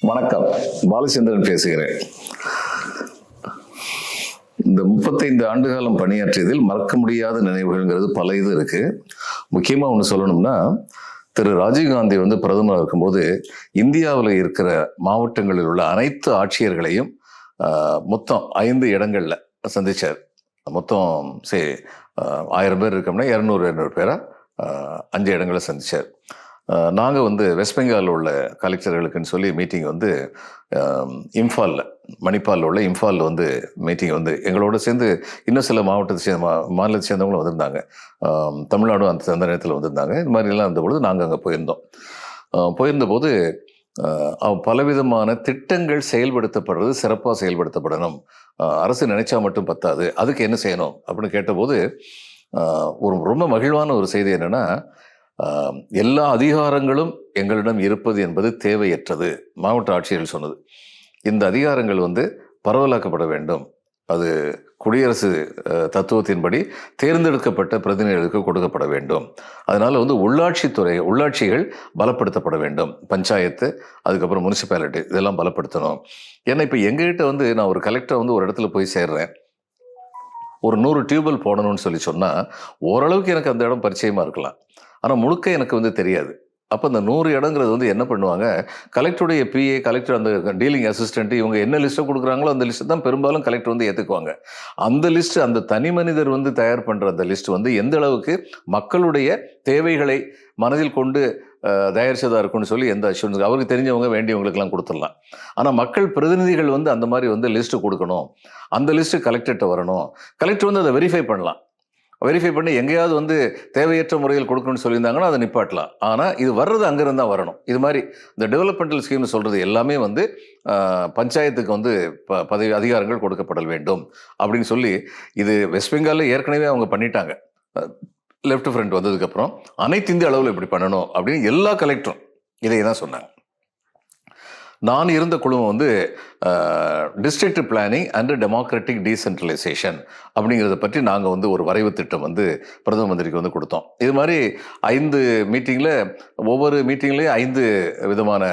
வணக்கம், பாலச்சந்திரன் பேசுகிறேன். இந்த 35 ஆண்டுகாலம் பணியாற்றியதில் மறக்க முடியாத நினைவுகள்ங்கிறது பல இது இருக்கு. முக்கியமாக ஒன்று சொல்லணும்னா, திரு ராஜீவ்காந்தி பிரதமராக இருக்கும்போது இந்தியாவில் இருக்கிற மாவட்டங்களில் உள்ள அனைத்து ஆட்சியர்களையும் மொத்தம் 5 இடங்கள்ல சந்திச்சார். மொத்தம் 1000 பேர் இருக்கோம்னா 200 பேரை 5 இடங்களை சந்திச்சார். நாங்கள் வெஸ்ட் பெங்காலில் உள்ள கலெக்டர்களுக்குன்னு சொல்லி மீட்டிங் இம்ஃபாலில், மணிப்பாலில் உள்ள இம்ஃபாலில் மீட்டிங் எங்களோட சேர்ந்து இன்னும் சில மாநிலத்தை சேர்ந்தவங்களும் வந்திருந்தாங்க. தமிழ்நாடும் அந்த நேரத்தில் வந்திருந்தாங்க. இது மாதிரிலாம் இருந்தபொழுது நாங்கள் அங்கே போயிருந்தபோது பலவிதமான திட்டங்கள் செயல்படுத்தப்படுறது சிறப்பாக செயல்படுத்தப்படணும். அரசு நினைச்சா மட்டும் பத்தாது, அதுக்கு என்ன செய்யணும் அப்படின்னு கேட்டபோது ரொம்ப மகிழ்வான ஒரு செய்தி என்னன்னா, எல்லா அதிகாரங்களும் எங்களிடம் இருப்பது என்பது தேவையற்றது. மாவட்ட ஆட்சியர்கள் சொன்னது, இந்த அதிகாரங்கள் பரவலாக்கப்பட வேண்டும். அது குடியரசு தத்துவத்தின்படி தேர்ந்தெடுக்கப்பட்ட பிரதிநிதிகளுக்கு கொடுக்கப்பட வேண்டும். அதனால உள்ளாட்சிகள் பலப்படுத்தப்பட வேண்டும். பஞ்சாயத்து, அதுக்கப்புறம் முனிசிபாலிட்டி, இதெல்லாம் பலப்படுத்தணும். ஏன்னா இப்போ எங்ககிட்ட நான் ஒரு கலெக்டர் ஒரு இடத்துல போய் சேர்றேன், ஒரு 100 டியூபெல் போடணும்னு சொன்னால் ஓரளவுக்கு எனக்கு அந்த இடம் பரிச்சயமாக இருக்கலாம், ஆனால் முழுக்க எனக்கு தெரியாது. அப்போ அந்த 100 இடங்கிறது என்ன பண்ணுவாங்க, கலெக்டருடைய பிஏ, கலெக்டர் அந்த டீலிங் அசிஸ்டன்ட், இவங்க என்ன லிஸ்ட்டை கொடுக்குறாங்களோ அந்த லிஸ்ட்டு தான் பெரும்பாலும் கலெக்டர் ஏற்றுக்குவாங்க. அந்த லிஸ்ட், அந்த தனி மனிதர் தயார் பண்ணுற அந்த லிஸ்ட் எந்த அளவுக்கு மக்களுடைய தேவைகளை மனதில் கொண்டு தயாரிச்சதாக இருக்கும்னு சொல்லி எந்த அஷூரன்ஸ், அவருக்கு தெரிஞ்சவங்க வேண்டியவங்களுக்கெல்லாம் கொடுத்துடலாம். ஆனால் மக்கள் பிரதிநிதிகள் அந்த மாதிரி லிஸ்ட்டு கொடுக்கணும். அந்த லிஸ்ட்டு கலெக்டர்கிட்ட வரணும். கலெக்டர் அதை வெரிஃபை பண்ணலாம். வெரிஃபை பண்ணி எங்கேயாவது தேவையற்ற முறையில் கொடுக்கணும்னு சொல்லியிருந்தாங்கன்னா அதை நிப்பாட்டலாம். ஆனால் இது வர்றது அங்கேருந்து தான் வரணும். இது மாதிரி இந்த டெவலப்மெண்டல் ஸ்கீம்னு சொல்கிறது எல்லாமே பஞ்சாயத்துக்கு பதவி அதிகாரங்கள் கொடுக்கப்பட வேண்டும் அப்படின்னு சொல்லி, இது வெஸ்ட் பெங்காலில் ஏற்கனவே அவங்க பண்ணிட்டாங்க. லெஃப்ட் ஃப்ரண்ட் வந்ததுக்கப்புறம் அனைத்து இந்திய அளவில் இப்படி பண்ணணும் அப்படின்னு எல்லா கலெக்டரும் இதை தான் சொன்னாங்க. நான் இருந்த குழுமம் district planning and democratic decentralisation அப்படிங்கிறத பற்றி நாங்கள் ஒரு வரைவு திட்டம் பிரதம மந்திரிக்கு கொடுத்தோம். இது மாதிரி 5 மீட்டிங்கில், ஒவ்வொரு மீட்டிங்லேயும் 5 விதமான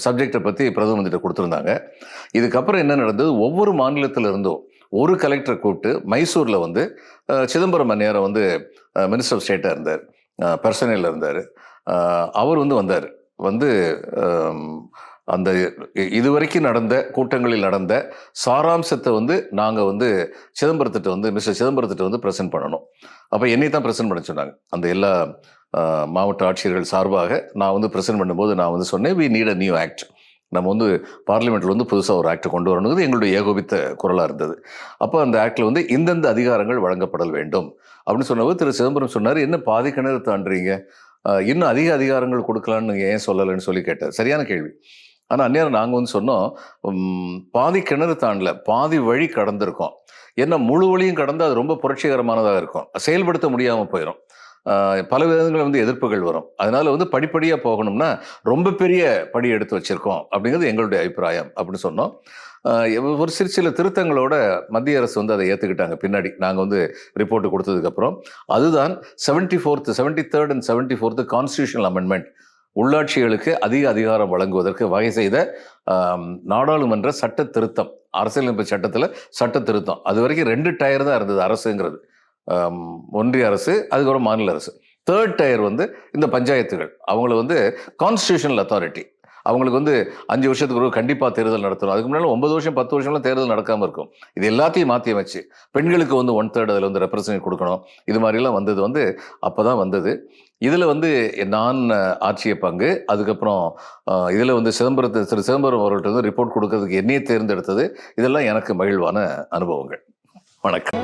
சப்ஜெக்டை பற்றி பிரதம மந்திரிட்ட கொடுத்துருந்தாங்க. இதுக்கப்புறம் என்ன நடந்தது, ஒவ்வொரு மாநிலத்தில் இருந்தும் ஒரு கலெக்டரை கூப்பிட்டு மைசூரில் சிதம்பரம் அந்நேரம் மினிஸ்டர் ஆஃப் ஸ்டேட்டாக இருந்தார், பர்சனலில் இருந்தார். அவர் வந்தார். அந்த இதுவரைக்கும் நடந்த கூட்டங்களில் நடந்த சாராம்சத்தை நாங்கள் சிதம்பரத்திட்ட மிஸ்டர் சிதம்பரத்திட்ட ப்ரெசென்ட் பண்ணணும். அப்போ என்னை தான் ப்ரெசென்ட் பண்ண சொன்னாங்க. அந்த எல்லா மாவட்ட ஆட்சியர்கள் சார்பாக நான் ப்ரெசென்ட் பண்ணும்போது நான் சொன்னேன், we need a new act. நம்ம பார்லிமெண்ட்டில் புதுசாக ஒரு ஆக்டை கொண்டு வரணுங்கிறது எங்களுடைய ஏகோபித்த குரலாக இருந்தது. அப்போ அந்த ஆக்டில் இந்தந்த அதிகாரங்கள் வழங்கப்படல் வேண்டும் அப்படின்னு சொன்னபோது திரு சிதம்பரம் சொன்னார், என்ன பாதி கிணறு தாண்டுறீங்க, இன்னும் அதிக அதிகாரங்கள் கொடுக்கலான்னு ஏன் சொல்லலைன்னு சொல்லி கேட்டார். சரியான கேள்வி. ஆனால் அந்நேரம் நாங்கள் சொன்னோம், பாதி கிணறு தாண்டல, பாதி வழி கடந்திருக்கோம். ஏன்னா முழு வழியும் கடந்து அது ரொம்ப புரட்சிகரமானதாக இருக்கும், செயல்படுத்த முடியாமல் போயிடும், பல விதங்கள் எதிர்ப்புகள் வரும். அதனால படிப்படியாக போகணும்னா ரொம்ப பெரிய படி எடுத்து வச்சிருக்கோம் அப்படிங்கிறது எங்களுடைய அபிப்பிராயம் அப்படின்னு சொன்னோம். ஒரு சில திருத்தங்களோட மத்திய அரசு அதை ஏற்றுக்கிட்டாங்க. பின்னாடி நாங்கள் ரிப்போர்ட்டு கொடுத்ததுக்கப்புறம் அதுதான் 73rd and 74th constitutional amendment, உள்ளாட்சிகளுக்கு அதிக அதிகாரம் வழங்குவதற்கு வகை செய்த நாடாளுமன்ற சட்ட திருத்தம், அரசியலமைப்பு சட்டத்தில் சட்ட திருத்தம். அது வரைக்கும் 2 டயர் தான் இருந்தது அரசுங்கிறது, ஒன்றிய அரசு, அதுக்கப்புறம் மாநில அரசு. 3rd டயர் இந்த பஞ்சாயத்துகள். அவங்கள கான்ஸ்டியூஷனல் அத்தாரிட்டி, அவங்களுக்கு 5 வருஷத்துக்கு ஒரு கண்டிப்பாக தேர்தல் நடத்தணும். அதுக்கு முன்னாடி 9 வருஷம் 10 வருஷம்லாம் தேர்தல் நடக்காமல் இருக்கும். இது எல்லாத்தையும் மாற்றி அமைச்சு பெண்களுக்கு 1/3 அதில் ரெப்ரசன்ட் கொடுக்கணும். இது மாதிரிலாம் வந்தது அப்போ தான் வந்தது. இதில் நான் ஆட்சிய பங்கு. அதுக்கப்புறம் இதில் திரு சிதம்பரம் அவர்கள்ட்ட ரிப்போர்ட் கொடுக்கறதுக்கு என்னையே தேர்ந்தெடுத்தது. இதெல்லாம் எனக்கு மகிழ்வான அனுபவங்கள். வணக்கம்.